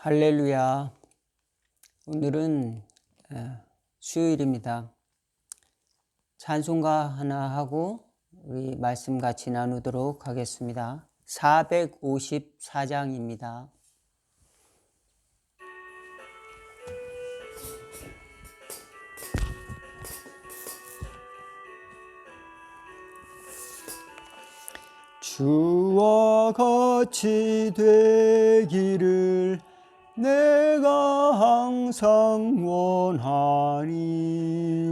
할렐루야. 오늘은 수요일입니다. 찬송가 하나 하고 우리 말씀 같이 나누도록 하겠습니다. 454장입니다. 주와 같이 되기를 내가 항상 원하니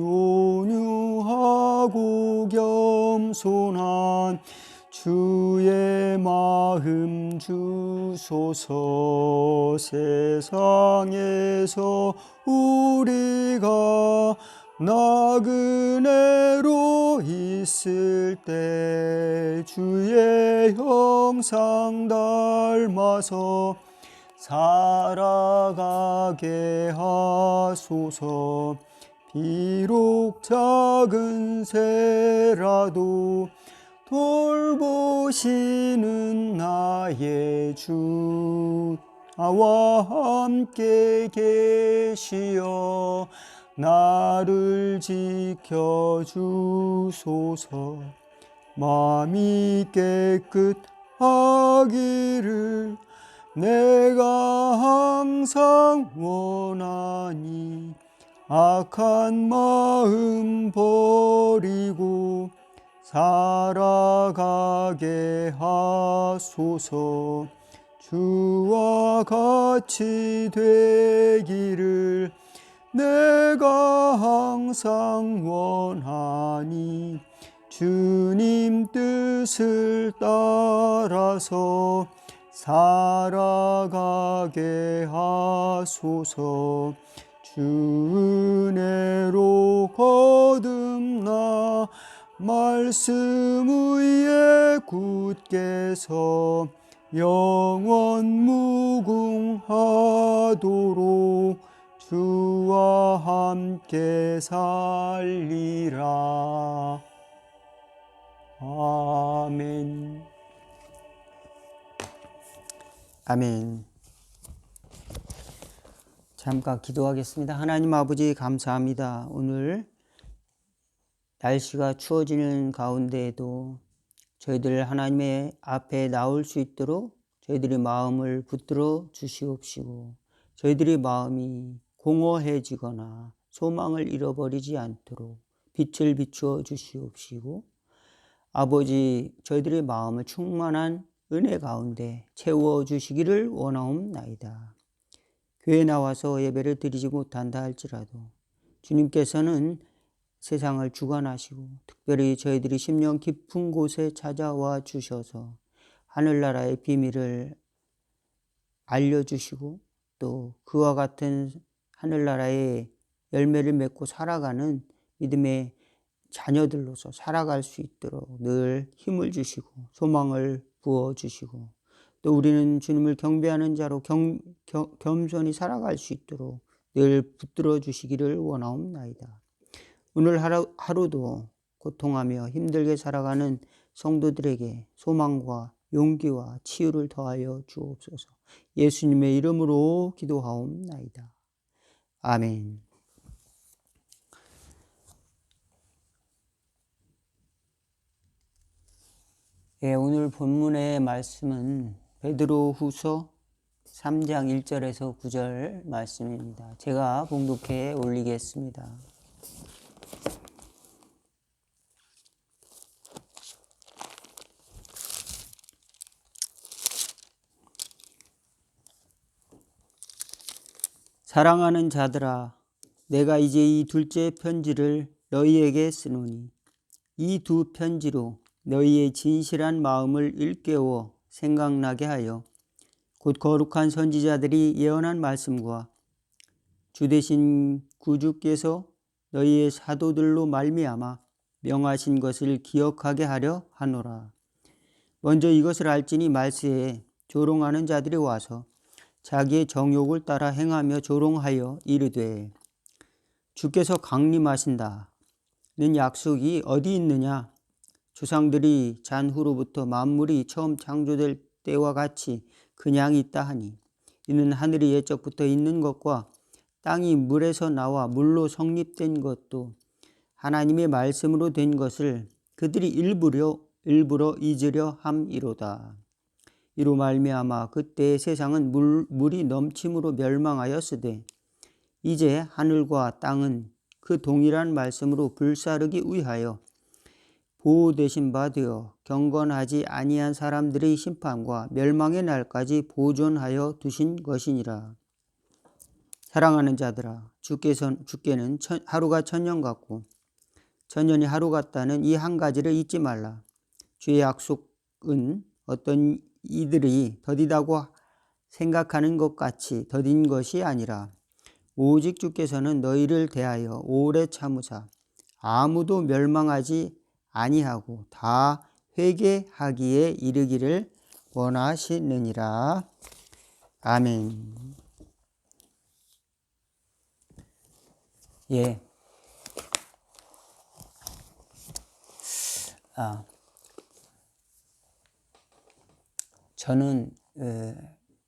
온유하고 겸손한 주의 마음 주소서. 세상에서 우리가 나그네로 있을 때 주의 형상 닮아서 살아가게 하소서. 비록 작은 새라도 돌보시는 나의 주 나와 함께 계시어 나를 지켜주소서. 마음이 깨끗하기를 내가 항상 원하니 악한 마음 버리고 살아가게 하소서. 주와 같이 되기를 내가 항상 원하니 주님 뜻을 따라서 살아가게 하소서. 주 은혜로 거듭나 말씀 위에 굳게 서 영원 무궁하도록 주와 함께 살리라. 아멘. 아멘. 잠깐 기도하겠습니다. 하나님 아버지 감사합니다. 오늘 날씨가 추워지는 가운데에도 저희들 하나님의 앞에 나올 수 있도록 저희들의 마음을 붙들어 주시옵시고 저희들의 마음이 공허해지거나 소망을 잃어버리지 않도록 빛을 비추어 주시옵시고 아버지 저희들의 마음을 충만한 은혜 가운데 채워 주시기를 원하옵나이다. 교회에 나와서 예배를 드리지 못한다 할지라도 주님께서는 세상을 주관하시고 특별히 저희들이 심령 깊은 곳에 찾아와 주셔서 하늘나라의 비밀을 알려주시고 또 그와 같은 하늘나라의 열매를 맺고 살아가는 믿음의 자녀들로서 살아갈 수 있도록 늘 힘을 주시고 소망을 부어주시고 또 우리는 주님을 경배하는 자로 겸손히 살아갈 수 있도록 늘 붙들어 주시기를 원하옵나이다. 오늘 하루도 고통하며 힘들게 살아가는 성도들에게 소망과 용기와 치유를 더하여 주옵소서. 예수님의 이름으로 기도하옵나이다. 아멘. 오늘 본문의 말씀은 베드로후서 3장 1절에서 9절 말씀입니다. 제가 봉독해 올리겠습니다. 사랑하는 자들아, 내가 이제 이 둘째 편지를 너희에게 쓰노니 이 두 편지로 너희의 진실한 마음을 일깨워 생각나게 하여 곧 거룩한 선지자들이 예언한 말씀과 주 되신 구주께서 너희의 사도들로 말미암아 명하신 것을 기억하게 하려 하노라. 먼저 이것을 알지니 말세에 조롱하는 자들이 와서 자기의 정욕을 따라 행하며 조롱하여 이르되 주께서 강림하신다는 약속이 어디 있느냐? 조상들이 잔 후로부터 만물이 처음 창조될 때와 같이 그냥 있다 하니 이는 하늘이 예적부터 있는 것과 땅이 물에서 나와 물로 성립된 것도 하나님의 말씀으로 된 것을 그들이 일부러 잊으려 함이로다. 이로 말미암아 그때의 세상은 물이 넘침으로 멸망하였으되 이제 하늘과 땅은 그 동일한 말씀으로 불사르기 위하여 보호되신 바 되어 경건하지 아니한 사람들의 심판과 멸망의 날까지 보존하여 두신 것이니라. 사랑하는 자들아, 주께는 하루가 천년 같고 천년이 하루 같다는 이 한 가지를 잊지 말라. 주의 약속은 어떤 이들이 더디다고 생각하는 것 같이 더딘 것이 아니라 오직 주께서는 너희를 대하여 오래 참으사 아무도 멸망하지 아니하고 다 회개하기에 이르기를 원하시느니라. 아멘. 예. 저는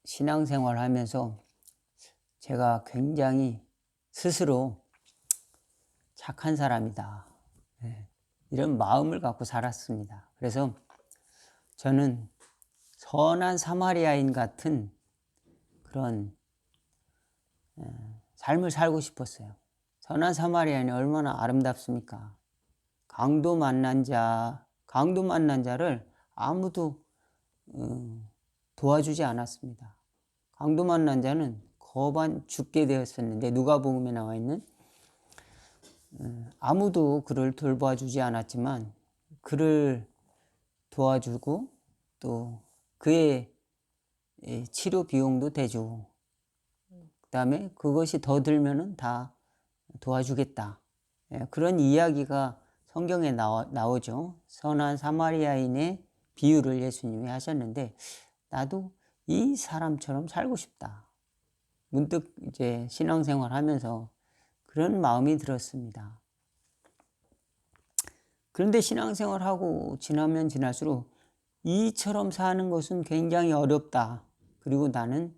신앙생활 하면서 제가 굉장히 스스로 착한 사람이다, 이런 마음을 갖고 살았습니다. 그래서 저는 선한 사마리아인 같은 그런 삶을 살고 싶었어요. 선한 사마리아인이 얼마나 아름답습니까? 강도 만난 자를 아무도 도와주지 않았습니다. 강도 만난 자는 거반 죽게 되었었는데 누가복음에 나와 있는 아무도 그를 돌봐주지 않았지만 그를 도와주고 또 그의 치료 비용도 대주고 그 다음에 그것이 더 들면은 다 도와주겠다. 그런 이야기가 성경에 나오죠. 선한 사마리아인의 비유를 예수님이 하셨는데 나도 이 사람처럼 살고 싶다. 문득 이제 신앙생활 하면서 그런 마음이 들었습니다. 그런데 신앙생활하고 지나면 지날수록 이처럼 사는 것은 굉장히 어렵다. 그리고 나는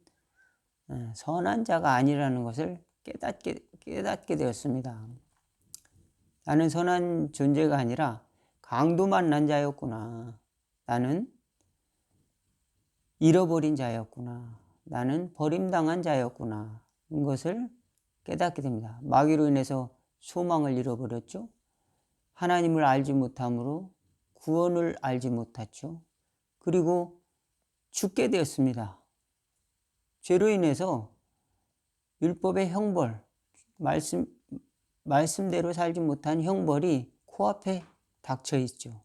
선한 자가 아니라는 것을 깨닫게 되었습니다. 나는 선한 존재가 아니라 강도 만난 자였구나. 나는 잃어버린 자였구나. 나는 버림당한 자였구나. 이것을 깨닫게 됩니다. 마귀로 인해서 소망을 잃어버렸죠. 하나님을 알지 못함으로 구원을 알지 못했죠. 그리고 죽게 되었습니다. 죄로 인해서 율법의 형벌, 말씀대로 살지 못한 형벌이 코앞에 닥쳐 있죠.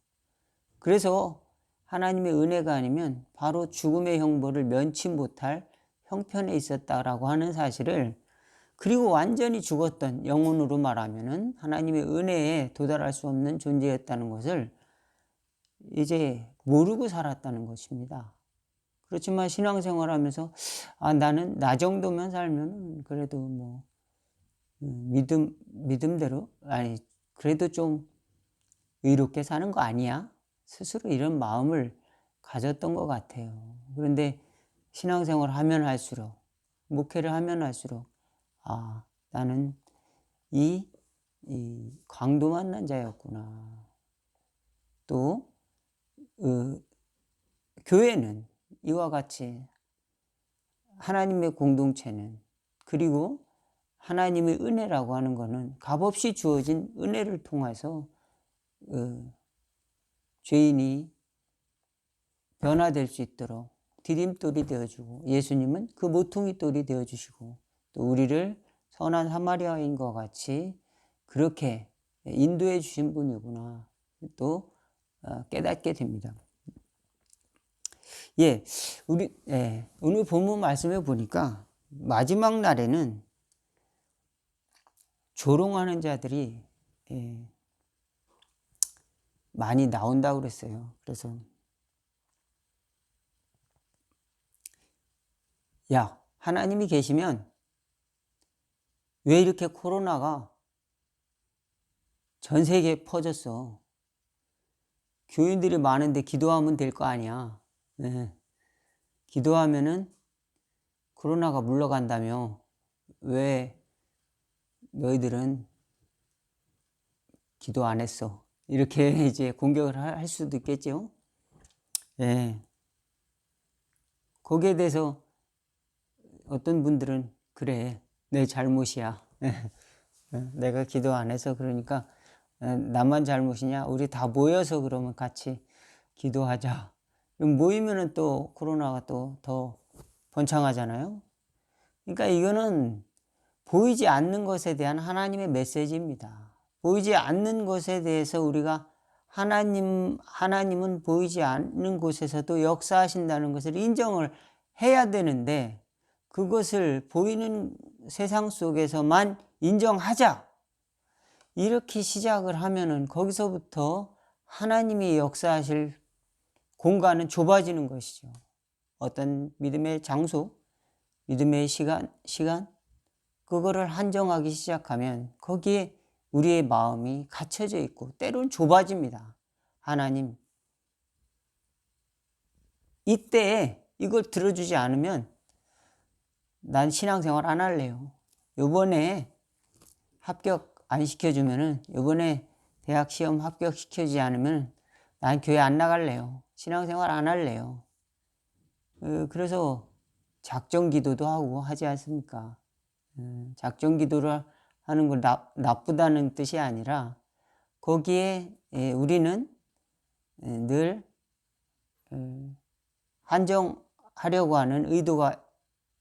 그래서 하나님의 은혜가 아니면 바로 죽음의 형벌을 면치 못할 형편에 있었다라고 하는 사실을, 그리고 완전히 죽었던, 영혼으로 말하면은 하나님의 은혜에 도달할 수 없는 존재였다는 것을 이제 모르고 살았다는 것입니다. 그렇지만 신앙생활 하면서 나는 나 정도면 살면 그래도 뭐 믿음대로, 그래도 좀 의롭게 사는 거 아니야? 스스로 이런 마음을 가졌던 것 같아요. 그런데 신앙생활 하면 할수록, 목회를 하면 할수록 나는 이 강도 만난 자였구나. 또 교회는 이와 같이 하나님의 공동체는, 그리고 하나님의 은혜라고 하는 것은 값없이 주어진 은혜를 통해서 죄인이 변화될 수 있도록 디딤돌이 되어주고, 예수님은 그 모퉁이 돌이 되어주시고, 또 우리를 선한 사마리아인과 같이 그렇게 인도해 주신 분이구나 또 깨닫게 됩니다. 오늘 본문 말씀에 보니까 마지막 날에는 조롱하는 자들이 많이 나온다고 그랬어요. 그래서 하나님이 계시면 왜 이렇게 코로나가 전 세계에 퍼졌어? 교인들이 많은데 기도하면 될 거 아니야. 기도하면은 코로나가 물러간다며 왜 너희들은 기도 안 했어? 이렇게 이제 공격을 할 수도 있겠죠. 예. 거기에 대해서 어떤 분들은 그래, 내 잘못이야. 내가 기도 안 해서 그러니까 나만 잘못이냐? 우리 다 모여서 그러면 같이 기도하자. 모이면은 또 코로나가 또 더 번창하잖아요. 그러니까 이거는 보이지 않는 것에 대한 하나님의 메시지입니다. 보이지 않는 것에 대해서 우리가 하나님은 보이지 않는 곳에서도 역사하신다는 것을 인정을 해야 되는데, 그것을 보이는 세상 속에서만 인정하자, 이렇게 시작을 하면은 거기서부터 하나님이 역사하실 공간은 좁아지는 것이죠. 어떤 믿음의 장소, 믿음의 시간, 그거를 한정하기 시작하면 거기에 우리의 마음이 갇혀져 있고 때로는 좁아집니다. 하나님, 이때에 이걸 들어주지 않으면 난 신앙생활 안 할래요. 요번에 합격 안 시켜주면은, 요번에 대학 시험 합격시켜주지 않으면 난 교회 안 나갈래요. 신앙생활 안 할래요. 그래서 작정 기도도 하고 하지 않습니까? 작정 기도를 하는 건 나쁘다는 뜻이 아니라, 거기에 우리는 늘 한정하려고 하는 의도가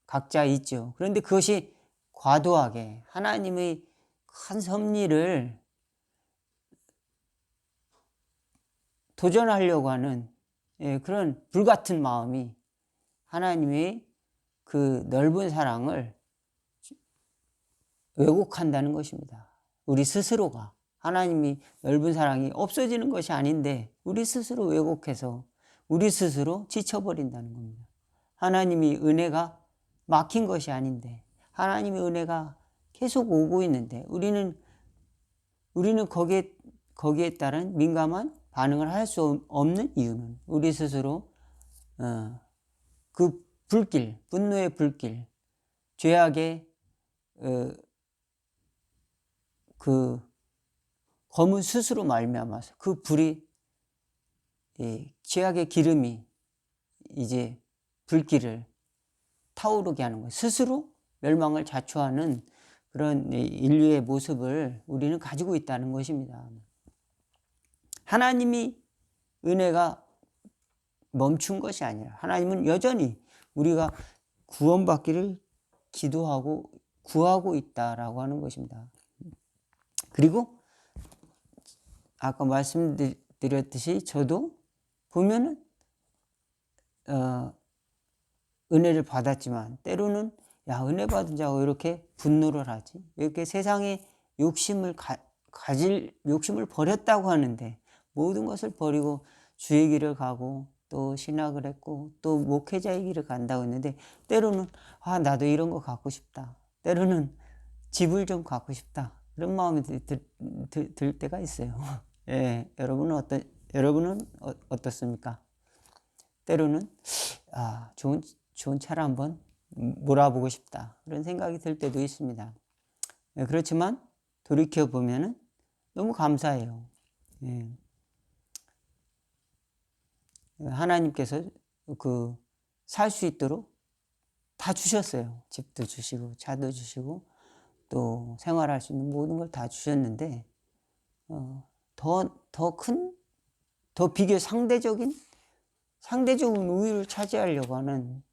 각자 있죠. 그런데 그것이 과도하게 하나님의 큰 섭리를 도전하려고 하는 그런 불같은 마음이 하나님의 그 넓은 사랑을 왜곡한다는 것입니다. 우리 스스로가 하나님이 넓은 사랑이 없어지는 것이 아닌데 우리 스스로 왜곡해서 우리 스스로 지쳐버린다는 겁니다. 하나님이 은혜가 막힌 것이 아닌데, 하나님의 은혜가 계속 오고 있는데 우리는 거기에 따른 민감한 반응을 할 수 없는 이유는 우리 스스로 그 불길, 분노의 불길, 죄악의 그 검은 숯으로 말미암아서 그 불이, 죄악의 기름이 이제 불길을 타오르게 하는 거예요. 스스로 멸망을 자초하는 그런 인류의 모습을 우리는 가지고 있다는 것입니다. 하나님이 은혜가 멈춘 것이 아니라 하나님은 여전히 우리가 구원받기를 기도하고 구하고 있다라고 하는 것입니다. 그리고 아까 말씀드렸듯이 저도 보면은 은혜를 받았지만 때로는 야, 은혜 받은 자가 왜 이렇게 분노를 하지? 왜 이렇게 세상에 욕심을 가질 욕심을 버렸다고 하는데 모든 것을 버리고 주의 길을 가고 또 신학을 했고 또 목회자의 길을 간다고 했는데, 때로는 아, 나도 이런 거 갖고 싶다. 때로는 집을 좀 갖고 싶다. 그런 마음이 들 때가 있어요. 예, 여러분은 어떻습니까? 때로는 아, 좋은 차를 한번 몰아보고 싶다. 그런 생각이 들 때도 있습니다. 예, 그렇지만 돌이켜 보면은 너무 감사해요. 예. 하나님께서 살 수 있도록 다 주셨어요. 집도 주시고 차도 주시고 또 생활할 수 있는 모든 걸 다 주셨는데 더 비교 상대적인 우위를 차지하려고 하는,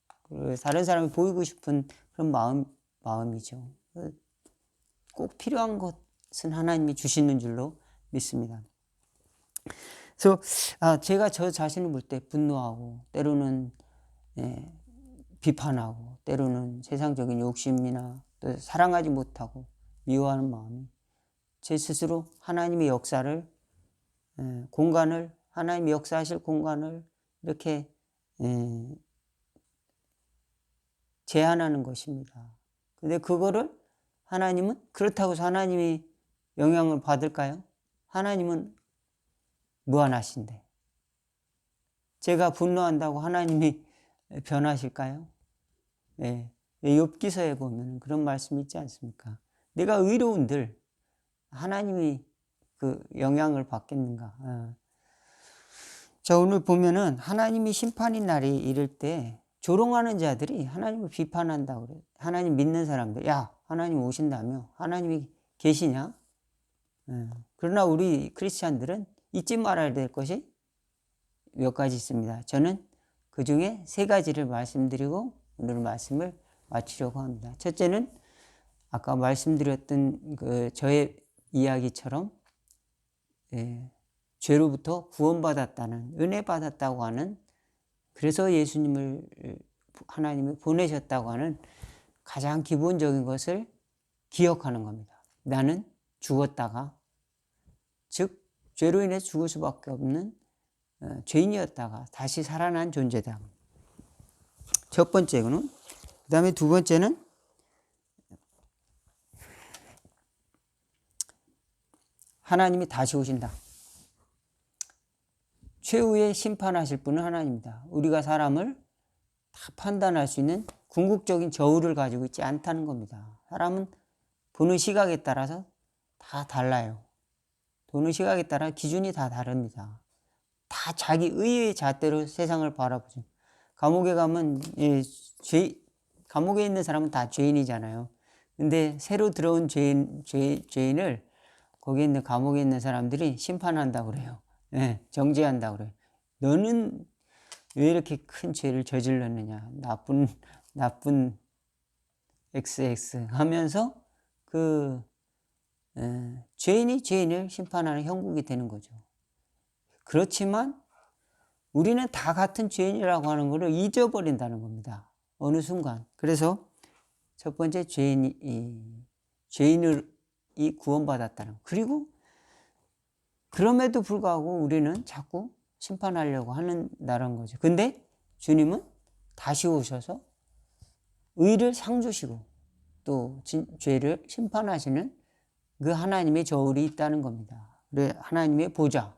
다른 사람이 보이고 싶은 그런 마음이죠. 꼭 필요한 것은 하나님이 주시는 줄로 믿습니다. 그래서 제가 저 자신을 볼 때 분노하고 때로는 비판하고 때로는 세상적인 욕심이나 또 사랑하지 못하고 미워하는 마음이 제 스스로 하나님의 역사를, 하나님이 역사하실 공간을 이렇게 제한하는 것입니다. 근데 그거를 하나님은, 그렇다고 해서 하나님이 영향을 받을까요? 하나님은 무한하신데 제가 분노한다고 하나님이 변하실까요? 네. 욥기서에 보면 그런 말씀이 있지 않습니까? 내가 의로운들 하나님이 그 영향을 받겠는가? 자, 오늘 보면은 하나님이 심판의 날이 이를 때 조롱하는 자들이 하나님을 비판한다고 그래요. 하나님 믿는 사람들, 야, 하나님 오신다며? 하나님이 계시냐? 그러나 우리 크리스찬들은 잊지 말아야 될 것이 몇 가지 있습니다. 저는 그 중에 세 가지를 말씀드리고 오늘 말씀을 마치려고 합니다. 첫째는 아까 말씀드렸던 그 저의 이야기처럼 죄로부터 구원받았다는, 은혜 받았다고 하는, 그래서 예수님을 하나님이 보내셨다고 하는 가장 기본적인 것을 기억하는 겁니다. 나는 죽었다가, 즉 죄로 인해 죽을 수밖에 없는 죄인이었다가 다시 살아난 존재다. 첫 번째는. 그 다음에 두 번째는 하나님이 다시 오신다. 최후의 심판하실 분은 하나님입니다. 우리가 사람을 다 판단할 수 있는 궁극적인 저울을 가지고 있지 않다는 겁니다. 사람은 보는 시각에 따라서 다 달라요. 보는 시각에 따라 기준이 다 다릅니다. 다 자기 의의 잣대로 세상을 바라보죠. 감옥에 가면 감옥에 있는 사람은 다 죄인이잖아요. 근데 새로 들어온 죄인을 거기에 있는 감옥에 있는 사람들이 심판한다고 그래요. 정죄한다고 그래요. 너는 왜 이렇게 큰 죄를 저질렀느냐? 나쁜 XX 하면서 그 죄인이 죄인을 심판하는 형국이 되는 거죠. 그렇지만 우리는 다 같은 죄인이라고 하는 것을 잊어버린다는 겁니다. 어느 순간. 그래서 첫 번째 죄인이 구원받았다는. 그리고 그럼에도 불구하고 우리는 자꾸 심판하려고 한다는 거죠. 근데 주님은 다시 오셔서 의를 상 주시고 또 죄를 심판하시는 그 하나님의 저울이 있다는 겁니다. 하나님의 보좌,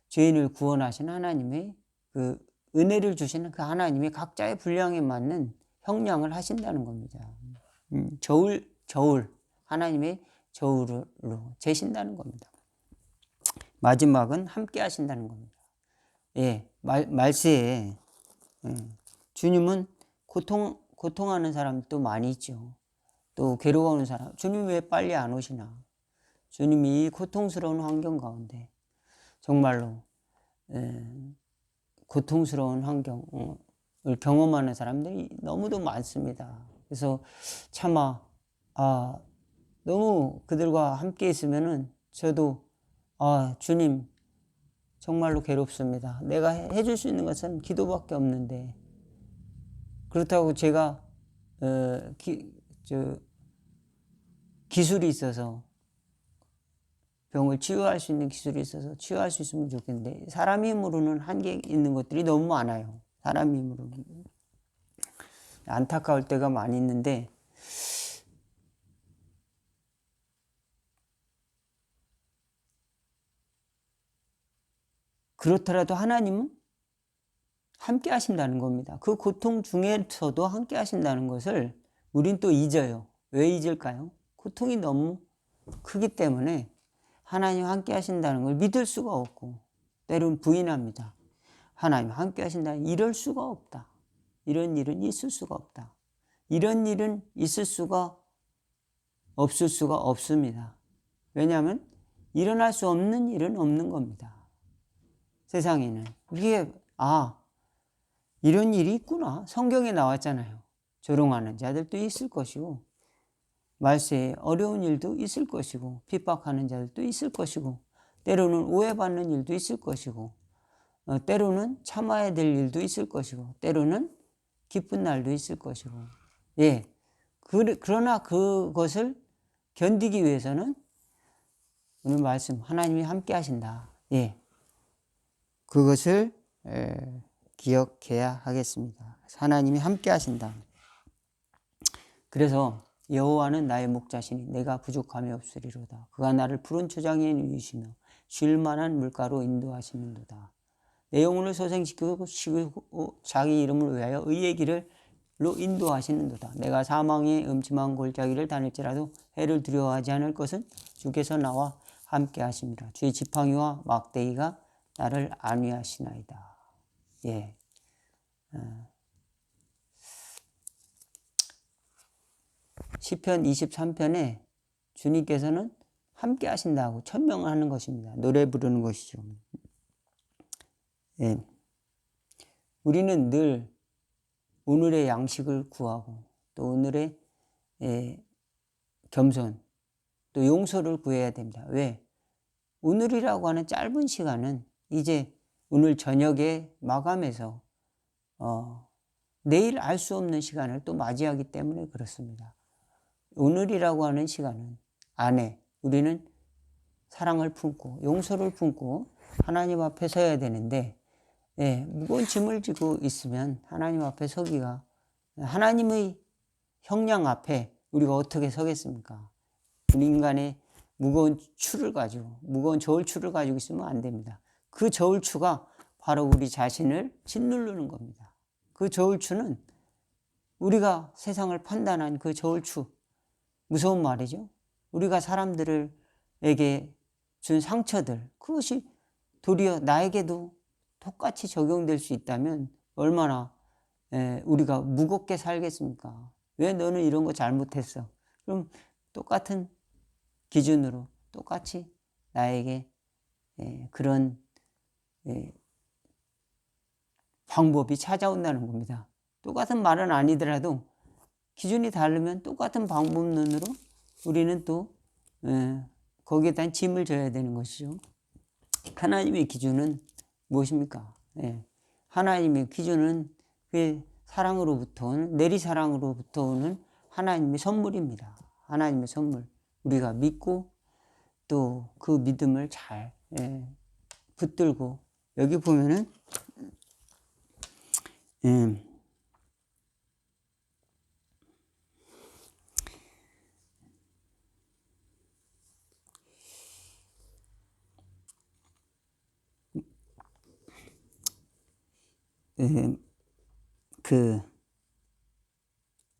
죄인을 구원하시는 하나님의 그 은혜를 주시는 그 하나님의 각자의 분량에 맞는 형량을 하신다는 겁니다. 저울, 하나님의 저울로 재신다는 겁니다. 마지막은 함께 하신다는 겁니다. 말세에 주님은 고통하는 사람도 많이 있죠. 또 괴로워하는 사람, 주님 왜 빨리 안 오시나? 주님이 이 고통스러운 환경 가운데 정말로 고통스러운 환경을 경험하는 사람들이 너무도 많습니다. 그래서 차마 너무 그들과 함께 있으면은 저도 주님 정말로 괴롭습니다. 내가 해줄 수 있는 것은 기도밖에 없는데, 그렇다고 제가 기술이 있어서 병을 치유할 수 있는 기술이 있어서 치유할 수 있으면 좋겠는데 사람 힘으로는 한계 있는 것들이 너무 많아요. 사람 힘으로는 안타까울 때가 많이 있는데, 그렇더라도 하나님은 함께 하신다는 겁니다. 그 고통 중에서도 함께 하신다는 것을 우린 또 잊어요. 왜 잊을까요? 고통이 너무 크기 때문에 하나님 함께 하신다는 걸 믿을 수가 없고 때로는 부인합니다. 하나님 함께 하신다는, 이럴 수가 없다. 이런 일은 있을 수가 없다. 이런 일은 있을 수가 없을 수가 없습니다. 왜냐하면 일어날 수 없는 일은 없는 겁니다. 세상에는 이게 이런 일이 있구나. 성경에 나왔잖아요. 조롱하는 자들도 있을 것이고 말세에 어려운 일도 있을 것이고 핍박하는 자들도 있을 것이고 때로는 오해받는 일도 있을 것이고 때로는 참아야 될 일도 있을 것이고 때로는 기쁜 날도 있을 것이고 그러나 그것을 견디기 위해서는 오늘 말씀 하나님이 함께 하신다. 그것을 기억해야 하겠습니다. 하나님이 함께 하신다. 그래서 여호와는 나의 목자시니 내가 부족함이 없으리로다. 그가 나를 푸른 초장에 누이시며 쉴 만한 물가로 인도하시는도다. 내 영혼을 소생시키고 자기 이름을 위하여 의의 길을 인도하시는도다. 내가 사망의 음침한 골짜기를 다닐지라도 해를 두려워하지 않을 것은 주께서 나와 함께 하심이라. 주의 지팡이와 막대기가 나를 안위하시나이다. 예. 시편 23편에 주님께서는 함께 하신다고 천명하는 것입니다. 노래 부르는 것이죠. 예. 우리는 늘 오늘의 양식을 구하고 또 오늘의 겸손 또 용서를 구해야 됩니다. 왜? 오늘이라고 하는 짧은 시간은 이제 오늘 저녁에 마감해서 내일 알 수 없는 시간을 또 맞이하기 때문에 그렇습니다. 오늘이라고 하는 시간은 안에 우리는 사랑을 품고 용서를 품고 하나님 앞에 서야 되는데 무거운 짐을 지고 있으면 하나님 앞에 서기가 하나님의 형량 앞에 우리가 어떻게 서겠습니까? 우리 인간의 무거운 저울추를 가지고 있으면 안 됩니다. 그 저울추가 바로 우리 자신을 짓누르는 겁니다. 그 저울추는 우리가 세상을 판단한 그 저울추, 무서운 말이죠. 우리가 사람들에게 준 상처들, 그것이 도리어 나에게도 똑같이 적용될 수 있다면 얼마나 우리가 무겁게 살겠습니까? 왜 너는 이런 거 잘못했어? 그럼 똑같은 기준으로 똑같이 나에게 그런 방법이 찾아온다는 겁니다. 똑같은 말은 아니더라도 기준이 다르면 똑같은 방법론으로 우리는 또 거기에 대한 짐을 져야 되는 것이죠. 하나님의 기준은 무엇입니까? 하나님의 기준은 그 사랑으로부터 오는, 내리사랑으로부터 오는 하나님의 선물입니다. 하나님의 선물. 우리가 믿고 또 그 믿음을 잘 붙들고, 여기 보면은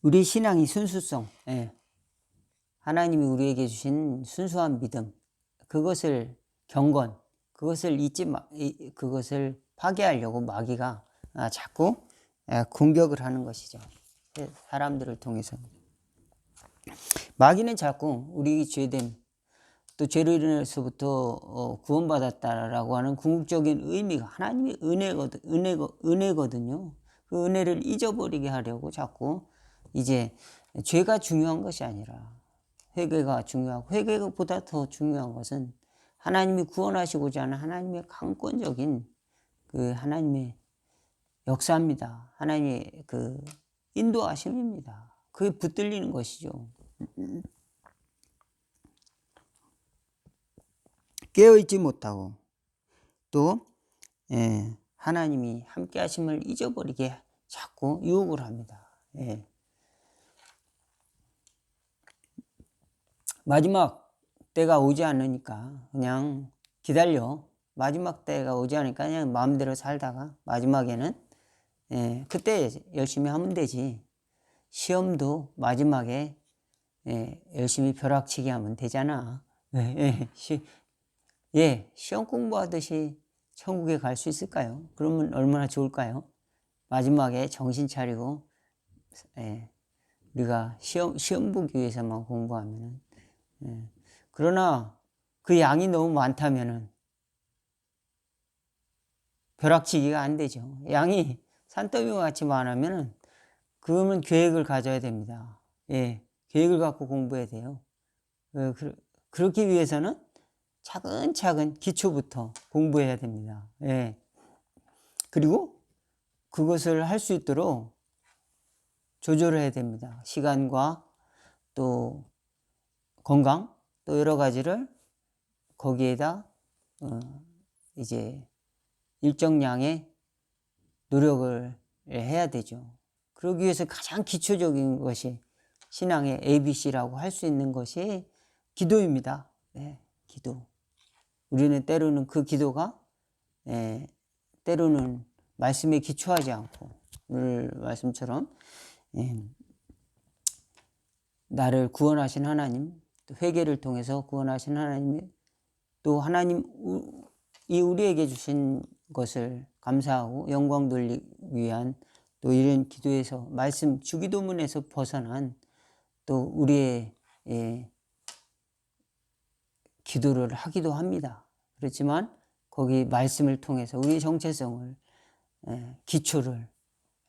우리 신앙의 순수성, 하나님이 우리에게 주신 순수한 믿음, 그것을 경건, 그것을 그것을 파괴하려고 마귀가 자꾸 공격을 하는 것이죠. 사람들을 통해서. 마귀는 자꾸 우리 죄됨, 또 죄로 인해서부터 구원받았다라고 하는 궁극적인 의미가 하나님의 은혜거든요. 그 은혜를 잊어버리게 하려고 자꾸 이제 죄가 중요한 것이 아니라 회개가 중요하고, 회개보다 더 중요한 것은 하나님이 구원하시고자 하는 하나님의 강권적인 그 하나님의 역사입니다. 하나님의 그 인도하심입니다. 그게 붙들리는 것이죠. 깨어있지 못하고 또 하나님이 함께 하심을 잊어버리게 자꾸 유혹을 합니다. 마지막 때가 오지 않으니까 그냥 기다려. 마지막 때가 오지 않으니까 그냥 마음대로 살다가 마지막에는 그때 열심히 하면 되지. 시험도 마지막에 열심히 벼락치기 하면 되잖아. 시험 공부하듯이 천국에 갈 수 있을까요? 그러면 얼마나 좋을까요? 마지막에 정신 차리고 우리가 시험 보기 위해서만 공부하면은 그러나 그 양이 너무 많다면은 벼락치기가 안 되죠. 양이 산더미와 같이 많으면은 그러면 계획을 가져야 됩니다. 계획을 갖고 공부해야 돼요. 그렇기 위해서는 차근차근 기초부터 공부해야 됩니다. 그리고 그것을 할 수 있도록 조절을 해야 됩니다. 시간과 또 건강 또 여러 가지를 거기에다 이제 일정량의 노력을 해야 되죠. 그러기 위해서 가장 기초적인 것이 신앙의 ABC라고 할 수 있는 것이 기도입니다. 기도. 우리는 때로는 그 기도가 때로는 말씀에 기초하지 않고 오늘 말씀처럼 나를 구원하신 하나님, 또 회개를 통해서 구원하신 하나님의 또 하나님이 우리에게 주신 것을 감사하고 영광 돌리기 위한 또 이런 기도에서 말씀 주기도문에서 벗어난 또 우리의 기도를 하기도 합니다. 그렇지만 거기 말씀을 통해서 우리의 정체성을 기초를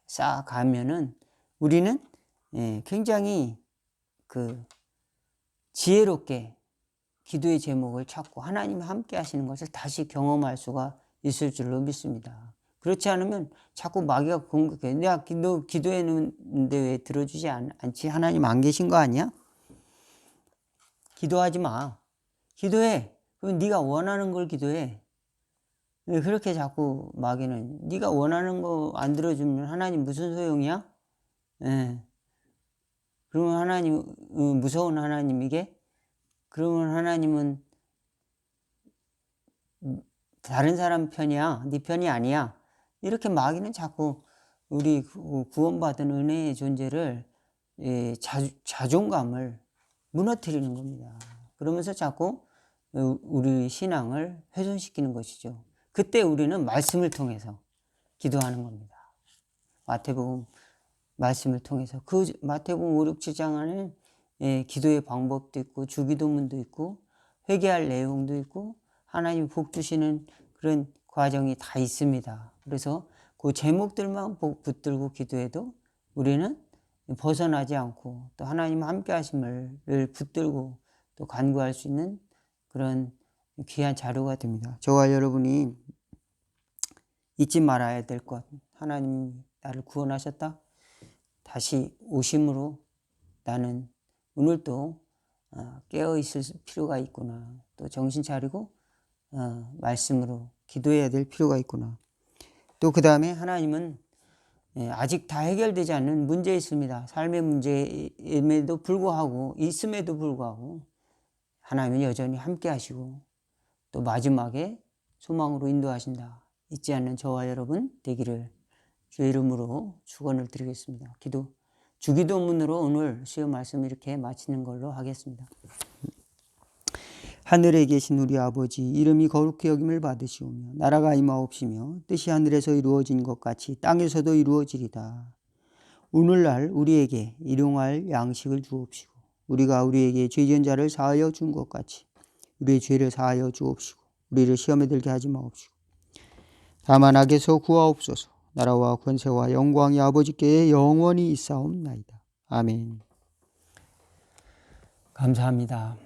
쌓아가면은 우리는 굉장히 지혜롭게 기도의 제목을 찾고 하나님이 함께 하시는 것을 다시 경험할 수가 있을 줄로 믿습니다. 그렇지 않으면 자꾸 마귀가 공격해. 너 기도했는데 왜 들어주지 않지? 하나님 안 계신 거 아니야? 기도하지 마. 기도해. 그럼 네가 원하는 걸 기도해. 그렇게 자꾸 마귀는 네가 원하는 거 안 들어주면 하나님 무슨 소용이야? 그러면 하나님 무서운 하나님이게? 그러면 하나님은 다른 사람 편이야, 네 편이 아니야. 이렇게 마귀는 자꾸 우리 구원받은 은혜의 존재를 자존감을 무너뜨리는 겁니다. 그러면서 자꾸 우리 신앙을 훼손시키는 것이죠. 그때 우리는 말씀을 통해서 기도하는 겁니다. 마태복음 말씀을 통해서 그 마태복음 5, 6, 7장 안에 기도의 방법도 있고 주기도문도 있고 회개할 내용도 있고 하나님 복 주시는 그런 과정이 다 있습니다. 그래서 그 제목들만 붙들고 기도해도 우리는 벗어나지 않고 또 하나님 함께 하심을 붙들고 또 간구할 수 있는 그런 귀한 자료가 됩니다. 저와 여러분이 잊지 말아야 될 것, 하나님이 나를 구원하셨다. 다시 오심으로 나는 오늘도 깨어 있을 필요가 있구나. 또 정신 차리고 말씀으로 기도해야 될 필요가 있구나. 또 그 다음에 하나님은 아직 다 해결되지 않는 문제 있습니다. 삶의 문제임에도 불구하고 있음에도 불구하고 하나님은 여전히 함께 하시고 또 마지막에 소망으로 인도하신다. 잊지 않는 저와 여러분 되기를 주의 이름으로 축원을 드리겠습니다. 주기도문으로 오늘 시험 말씀 이렇게 마치는 걸로 하겠습니다. 하늘에 계신 우리 아버지, 이름이 거룩히 여김을 받으시오며 나라가 임하옵시며 뜻이 하늘에서 이루어진 것 같이 땅에서도 이루어지리다. 오늘날 우리에게 일용할 양식을 주옵시고 우리가 우리에게 죄지은 자를 사하여 준 것 같이 우리의 죄를 사하여 주옵시고 우리를 시험에 들게 하지 마옵시고 다만 악에서 구하옵소서. 나라와 권세와 영광이 아버지께 영원히 있사옵나이다. 아멘. 감사합니다.